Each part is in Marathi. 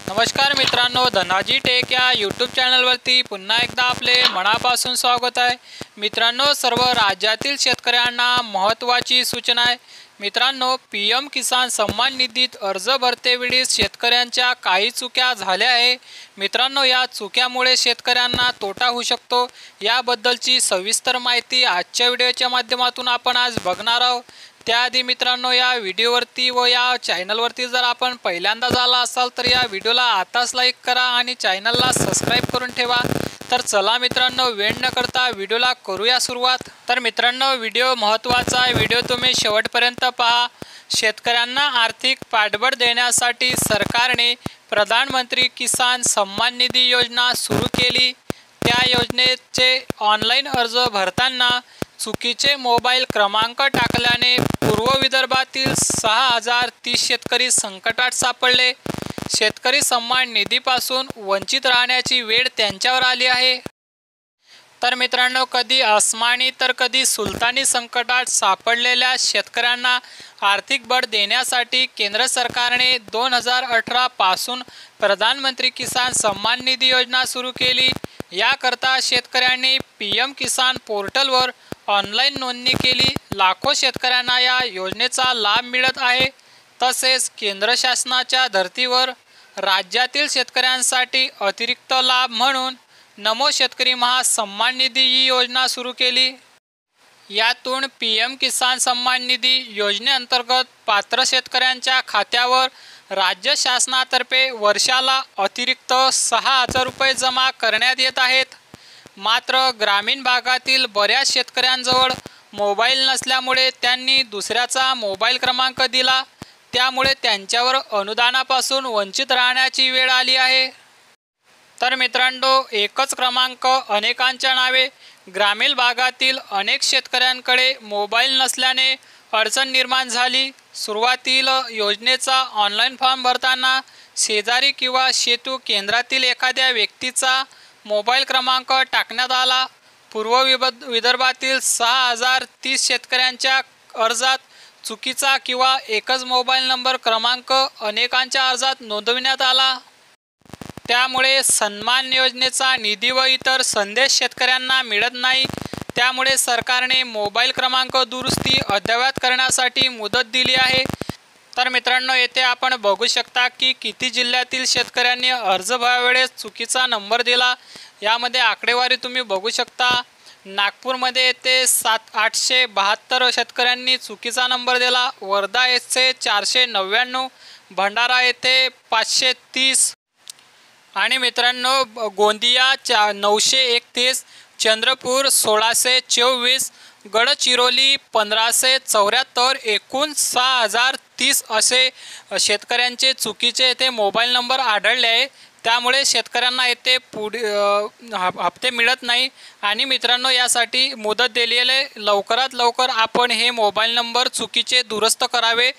नमस्कार मित्रांनो, धनाजी टेक या यूट्यूब चॅनलवरती पुन्हा एकदा आपले मनापासून स्वागत आहे। मित्रांनो, सर्व राज्यातील शेतकऱ्यांना महत्त्वाची सूचना आहे। मित्रांनो, PM किसान सन्मान निधीत अर्ज भरतेवेळी शेतकऱ्यांच्या काही चुक्या झाल्या आहे। मित्रांनो, या चुक्यामुळे शेतकऱ्यांना तोटा होऊ शकतो। याबद्दलची सविस्तर माहिती आजच्या व्हिडिओच्या माध्यमातून आपण आज बघणार आहोत। त्याआधी मित्रांनो, या व्हिडिओवरती व या चॅनलवरती जर आपण पहिल्यांदा झाला असाल तर या व्हिडिओला आताच लाईक करा आणि चॅनलला सबस्क्राइब करून ठेवा। तर चला मित्रांनो, वेळ न करता व्हिडिओला करूया सुरुवात। तर मित्रांनो, व्हिडिओ महत्त्वाचा आहे, व्हिडिओ तुम्ही शेवटपर्यंत पहा। शेतकऱ्यांना आर्थिक पाठबळ देण्यासाठी सरकारने प्रधानमंत्री किसान सन्मान निधी योजना सुरू केली। त्या योजनेचे ऑनलाईन अर्ज भरताना चुकीचे मोबाईल क्रमांक टाकल्याने पूर्व विदर्भातील 6030 शेतकरी संकटात सापडले। शेतकरी सन्मान निधीपासून वंचित राहण्याची वेळ त्यांच्यावर आली आहे। तर मित्रांनो, कधी आसमानी तर कधी सुलतानी संकटात सापडलेल्या शेतकऱ्यांना आर्थिक बळ देण्यासाठी केंद्र सरकारने 2018 पासून प्रधानमंत्री किसान सन्मान निधी योजना सुरू केली। याकरता शेतकऱ्यांनी PM किसान पोर्टलवर ऑनलाईन नोंदणी केली। लाखो शेतकऱ्यांना या योजनेचा लाभ मिळत आहे। तसेच केंद्र शासनाच्या धर्तीवर राज्यातील शेतकऱ्यांसाठी अतिरिक्त लाभ म्हणून नमो शेतकरी महासन्मान निधी ही योजना सुरू केली। यातून PM किसान सन्मान निधी योजनेअंतर्गत पात्र शेतकऱ्यांच्या खात्यावर राज्य शासनातर्फे वर्षाला अतिरिक्त 6000 रुपये जमा करण्यात येत आहेत। मात्र ग्रामीण भागातील बऱ्याच शेतकऱ्यांजवळ मोबाईल नसल्यामुळे त्यांनी दुसऱ्याचा मोबाईल क्रमांक दिला, त्यामुळे त्यांच्यावर अनुदानापासून वंचित राहण्याची वेळ आली आहे। तर मित्रांनो, एकच क्रमांक अनेकांच्या नावे। ग्रामीण भागातील अनेक शेतकऱ्यांकडे मोबाईल नसल्याने अडचण निर्माण झाली। सुरुवातीला योजनेचा ऑनलाईन फॉर्म भरताना शेजारी किंवा सेतू केंद्रातील एखाद्या व्यक्तीचा मोबाईल क्रमांक टाकण्यात आला। पूर्व विदर्भातील 6030 शेतकऱ्यांच्या अर्जात चुकीचा किंवा एकच मोबाईल नंबर क्रमांक अनेकांच्या अर्जात नोंदविण्यात आला। त्यामुळे सन्मान योजनेचा निधी व इतर संदेश शेतकऱ्यांना मिळत नाही। त्यामुळे सरकारने मोबाईल क्रमांक दुरुस्ती अद्ययावत करण्यासाठी मुदत दिली आहे। तर मित्रांनो, येथे आपण बघू शकता की किती जिल्ह्यातील शेतकऱ्यांनी अर्ज भरण्यावेळेस चुकीचा नंबर दिला। यामध्ये आकडेवारी तुम्ही बघू शकता। नागपूरमध्ये येथे 872 शेतकऱ्यांनी चुकीचा नंबर दिला। वर्धा येथे 499, भंडारा येथे 530 आणि मित्रांनो गोंदिया 931, चंद्रपूर 1624, गडचिरोली 1574, एकूण 6030 असे शेतकऱ्यांचे चुकीचे येथे मोबाईल नंबर आढळले आहे। त्यामुळे शेतकऱ्यांना येथे हप्ते मिळत नाही। आणि मित्रांनो, यासाठी मुदत दिलेली आहे, लवकरात लवकर आपण हे मोबाईल नंबर चुकीचे दुरुस्त करावे।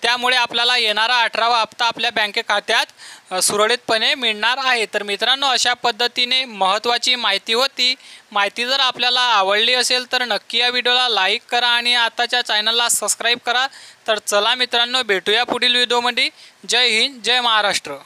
त्यामुळे आपल्याला येणारा 18वा हप्ता आपल्या बँक खात्यात सुरळीतपणे मिळणार आहे। तर मित्रांनो, अशा पद्धतीने महत्त्वाची माहिती होती। माहिती जर आपल्याला आवडली असेल तर नक्की या व्हिडिओला लाईक करा आणि आताच्या चॅनलला सबस्क्राईब करा। तर चला मित्रांनो, भेटूया पुढील व्हिडिओमध्ये। जय हिंद, जय महाराष्ट्र।